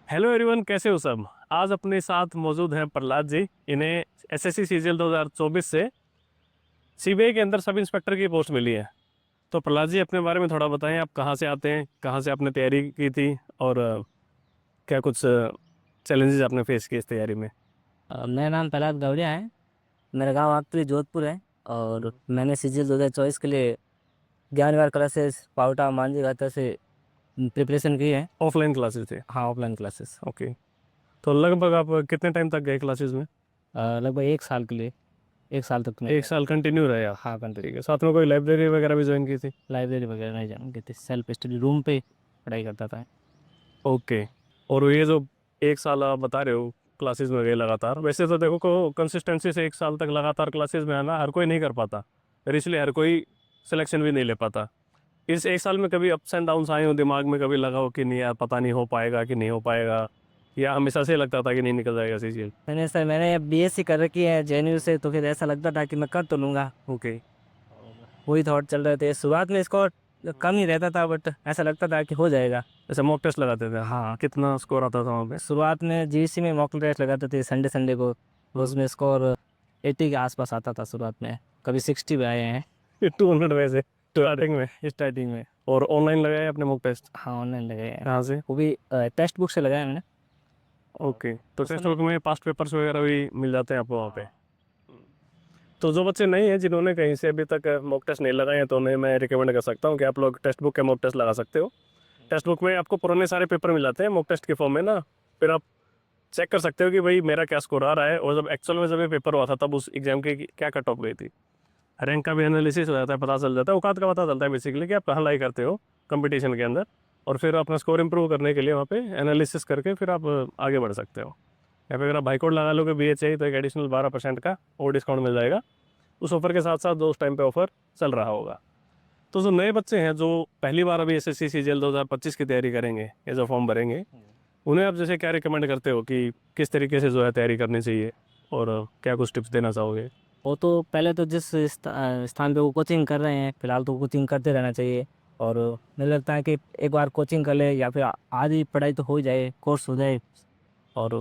Hello everyone, कैसे हो सब। आज अपने साथ मौजूद हैं प्रहलाद जी। इन्हें एसएससी सीजीएल 2024 से सीबीआई के अंदर सब इंस्पेक्टर की पोस्ट मिली है। तो प्रहलाद जी, अपने बारे में थोड़ा बताएं, आप कहाँ से आते हैं, कहाँ से आपने तैयारी की थी, और क्या कुछ चैलेंजेस आपने फेस किए इस तैयारी में। मेरा नाम प्रहलाद गौड़िया है। मेरा गांव आगपुरी जोधपुर है। और मैंने सीजीएल 2024 के लिए 11वीं क्लासेस पाउटा मांझी घाटा से प्रिपरेशन की है। ऑफलाइन क्लासेस थे। हाँ, ऑफलाइन क्लासेस। ओके। तो लगभग आप कितने टाइम तक गए क्लासेस में। लगभग 1 साल के लिए, 1 साल तक मैं एक गया। साल कंटिन्यू रहे आप। हाँ, ठीक कंटिन्यू। है, साथ में कोई लाइब्रेरी वगैरह भी ज्वाइन की थी। लाइब्रेरी वगैरह नहीं जाने की थी, सेल्फ स्टडी रूम पे पढ़ाई करता था। ओके। और ये जो एक साल आप बता रहे हो क्लासेस में गए लगातार, वैसे तो देखो को कंसिस्टेंसी से एक साल तक लगातार क्लासेस में आना हर कोई नहीं कर पाता, और इसलिए हर कोई सिलेक्शन भी नहीं ले पाता। इस एक साल में कभी अप्स एंड डाउन्स आए हो दिमाग में, कभी लगा हो कि नहीं यार पता नहीं हो पाएगा कि नहीं हो पाएगा, या हमेशा से लगता था कि नहीं निकल जाएगा सीजीएल। मैंने बीएससी कर रखी है जेएनयू से, तो फिर ऐसा लगता था कि मैं कर तो लूंगा। ओके। और वही थॉट चल रहे थे। शुरुआत में स्कोर कम ही रहता था, बट ऐसा लगता था कि हो जाएगा। ऐसे मॉक टेस्ट लगाते थे आप? हाँ। कितना स्कोर आता था वहाँ पे? शुरुआत में जीसी में मॉक टेस्ट लगाते थे संडे संडे को। तो हम्म। उसमें स्कोर 80 के आसपास आता था शुरुआत में। कभी 60 भी आए हैं 200 वैसे स्टार्टिंग में। स्टार्टिंग में। और ऑनलाइन लगाया आपने मॉक टेस्ट? हाँ, ऑनलाइन लगाए हैं। कहाँ से? वो भी टेक्स्ट बुक से लगाया मैंने। और ओके, तो टेक्स्ट उसमें बुक में पास्ट पेपर्स वगैरह भी मिल जाते हैं आपको वहाँ पे? हाँ। तो जो बच्चे नहीं हैं, जिन्होंने कहीं से अभी तक मॉक टेस्ट नहीं लगाए हैं, तो उन्हें मैं रिकमेंड कर सकता हूँ कि आप लोग टेक्स्ट बुक के मॉक टेस्ट लगा सकते हो। टेक्स्ट बुक में आपको पुराने सारे पेपर मिल जाते हैं मॉक टेस्ट के फॉर्म में ना। फिर आप चेक कर सकते हो कि भाई मेरा क्या स्कोर आ रहा है, और जब एक्चुअल में जब ये पेपर हुआ था तब उस एग्जाम की क्या कट ऑफ गई थी। रैंक का भी एनालिसिस हो जाता है, पता चल जाता है, औकात का पता चलता है बेसिकली कि आप कहाँ लाई करते हो कंपटीशन के अंदर। और फिर अपना स्कोर इंप्रूव करने के लिए वहाँ पे एनालिसिस करके फिर आप आगे बढ़ सकते हो। यहाँ पे अगर आप बाई कोड लगा लोगे BHI, तो एक एडिशनल 12% का और डिस्काउंट मिल जाएगा। उस ऑफर के साथ साथ जो उस टाइम पे ऑफर चल रहा होगा। तो जो नए बच्चे हैं जो पहली बार अभी एसएससी सीजीएल 2025 की तैयारी करेंगे या जो फॉर्म भरेंगे, उन्हें आप जैसे क्या रिकमेंड करते हो कि किस तरीके से जो है तैयारी करनी चाहिए, और क्या कुछ टिप्स देना चाहोगे? वो तो पहले तो जिस स्थान पे वो कोचिंग कर रहे हैं, फिलहाल तो कोचिंग करते रहना चाहिए। और मुझे लगता है कि एक बार कोचिंग कर ले या फिर आधी पढ़ाई तो हो जाए, कोर्स हो जाए, और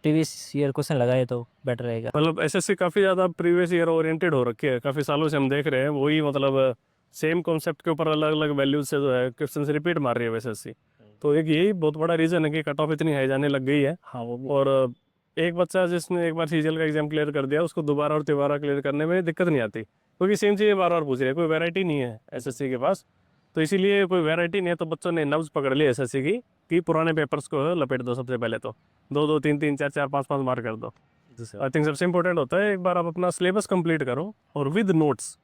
प्रीवियस ईयर क्वेश्चन लगाए तो बेटर रहेगा। मतलब एसएससी काफ़ी ज़्यादा प्रीवियस ईयर ओरिएंटेड हो रखी है, काफ़ी सालों से हम देख रहे हैं वही, मतलब सेम कॉन्सेप्ट के ऊपर अलग अलग वैल्यूज से जो है क्वेश्चन रिपीट मार रही है एसएससी। तो एक यही बहुत बड़ा रीज़न है कि कट ऑफ इतनी हाई जाने लग गई है। हाँ, वो भी। और एक बच्चा जिसने एक बार सीजीएल का एग्जाम क्लियर कर दिया, उसको दोबारा और तिबारा क्लियर करने में दिक्कत नहीं आती, क्योंकि सेम चीज़ें बार बार पूछ रही है, कोई वैरायटी नहीं है एसएससी के पास। तो इसीलिए कोई वैरायटी नहीं है, तो बच्चों ने नब्ज पकड़ ली एसएससी की कि पुराने पेपर्स को लपेट दो सबसे पहले, तो दो दो तीन तीन चार चार पाँच पाँच मार्क कर दो। आई थिंक सबसे इंपॉर्टेंट होता है एक बार आप अपना सिलेबस कंप्लीट करो, और विद नोट्स।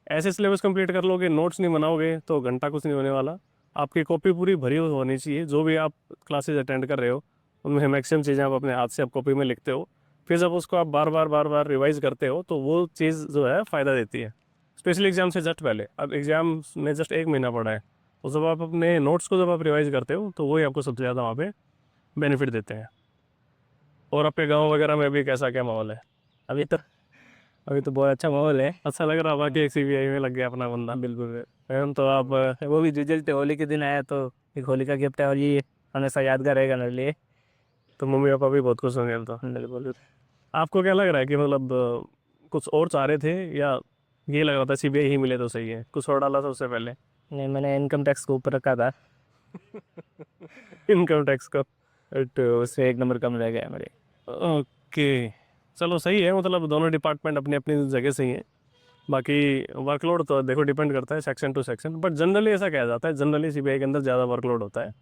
ऐसे सिलेबस कंप्लीट कर लोगे, नोट्स नहीं बनाओगे तो घंटा कुछ नहीं होने वाला। आपकी कॉपी पूरी भरी होनी चाहिए, जो भी आप क्लासेस अटेंड कर रहे हो उनमें मैक्सिमम चीज़ें आप अपने हाथ से आप कॉपी में लिखते हो। फिर जब उसको आप बार बार रिवाइज करते हो, तो वो चीज़ जो है फ़ायदा देती है। स्पेशली एग्जाम से जस्ट पहले, अब एग्जाम में जस्ट एक महीना पड़ा है, तो जब आप अपने नोट्स को जब आप रिवाइज करते हो, तो वही आपको सबसे ज़्यादा वहाँ पे बेनिफिट देते हैं। और आपके गाँव वगैरह में भी कैसा क्या माहौल है? अभी तो अभी तो बहुत अच्छा माहौल है। अच्छा लग रहा होगा कि एक सीबीआई में लग गया अपना बंदा। बिल्कुल। मैम तो आप वो भी रिजल्ट होली के दिन आया, तो एक होली का गिफ्ट है, और ये हमेशा यादगार रहेगा मेरे लिए। तो मम्मी पापा भी बहुत खुश होंगे अब तो। बिल्कुल। आपको क्या लग रहा है कि मतलब कुछ और चाह रहे थे, या ये लग रहा था सीबीआई ही मिले तो सही है, कुछ और डाला था उससे पहले? नहीं, मैंने इनकम टैक्स को ऊपर रखा था। इनकम टैक्स का? तो उससे 1 नंबर कम रह गया मेरे। ओके। चलो सही है, मतलब दोनों डिपार्टमेंट अपनी अपनी जगह सही है। बाकी वर्कलोड तो देखो डिपेंड करता है section two section, but generally ऐसा कहा जाता है, जनरली सीबीआई के अंदर ज़्यादा वर्कलोड होता है।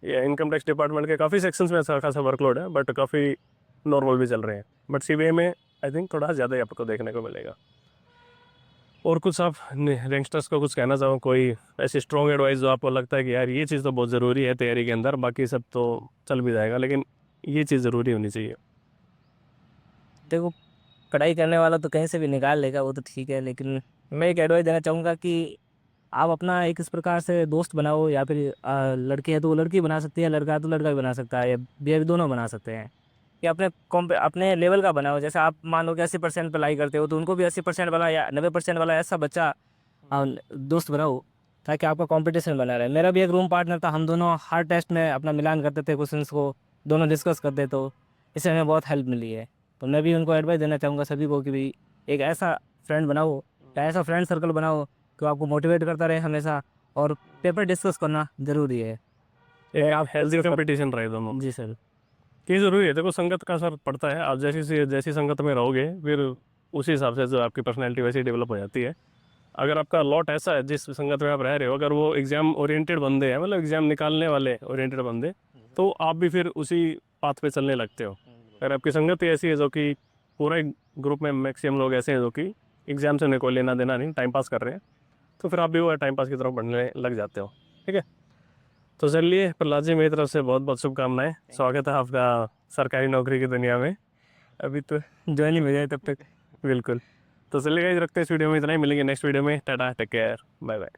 ये इनकम टैक्स डिपार्टमेंट के काफ़ी सेक्शंस में अच्छा खासा वर्कलोड है, बट काफ़ी नॉर्मल भी चल रहे हैं। बट सीबीआई में आई थिंक थोड़ा ज़्यादा ही आपको देखने को मिलेगा। और कुछ आप यंगस्टर्स को कुछ कहना चाहो, कोई ऐसी स्ट्रॉन्ग एडवाइस जो आपको लगता है कि यार ये चीज़ तो बहुत ज़रूरी है तैयारी के अंदर, बाकी सब तो चल भी जाएगा, लेकिन ये चीज़ ज़रूरी होनी चाहिए? देखो, पढ़ाई करने वाला तो कहीं से भी निकाल लेगा, वो तो ठीक है, लेकिन मैं एक एडवाइस देना चाहूँगा कि आप अपना एक इस प्रकार से दोस्त बनाओ, या फिर लड़की है तो वो लड़की बना सकती है, लड़का है तो लड़का भी बना सकता है, या भी दोनों बना सकते हैं। कि अपने लेवल का बनाओ। जैसे आप मान लो कि 80% पढ़ाई करते हो, तो उनको भी 80% वाला या 90% वाला ऐसा बच्चा दोस्त बनाओ, ताकि आपका कंपटीशन बना रहे। मेरा भी एक रूम पार्टनर था, हम दोनों हर टेस्ट में अपना मिलान करते थे, क्वेश्चंस को दोनों डिस्कस करते, तो इससे हमें बहुत हेल्प मिली है। तो मैं भी उनको एडवाइस देना चाहूँगा सभी को कि भाई एक ऐसा फ्रेंड बनाओ या ऐसा फ्रेंड सर्कल बनाओ कि वो आपको मोटिवेट करता रहे हमेशा, और पेपर डिस्कस करना ज़रूरी है। ये आप हेल्दी कंपटीशन रहे दोनों, जी सर। ये ज़रूरी है। देखो संगत का असर पड़ता है, आप जैसी संगत में रहोगे फिर उसी हिसाब से जो आपकी पर्सनैलिटी वैसी डेवलप हो जाती है। अगर आपका लॉट ऐसा है जिस संगत में आप रह रहे हो, अगर वो एग्ज़ाम ओरिएंटेड बंदे हैं, मतलब एग्ज़ाम निकालने वाले ओरिएंटेड बंदे, तो आप भी फिर उसी पाथ पे चलने लगते हो। अगर आपकी संगत ही ऐसी है जो कि पूरे ग्रुप में मैक्सिमम लोग ऐसे हैं जो कि एग्ज़ाम से उन्हें कोई लेना देना नहीं, टाइम पास कर रहे हैं, तो फिर आप भी वो टाइम पास की तरफ बढ़ने लग जाते हो। ठीक है, तो चलिए प्रहलाद जी, मेरी तरफ से बहुत बहुत शुभकामनाएं। स्वागत है आपका सरकारी नौकरी की दुनिया में। अभी तो ज्वाइन ही हो जाए तब तक। बिल्कुल। तो चलिए गाइस, रखते हैं इस वीडियो में इतना ही, मिलेंगे नेक्स्ट वीडियो में। Tata, take care, bye bye.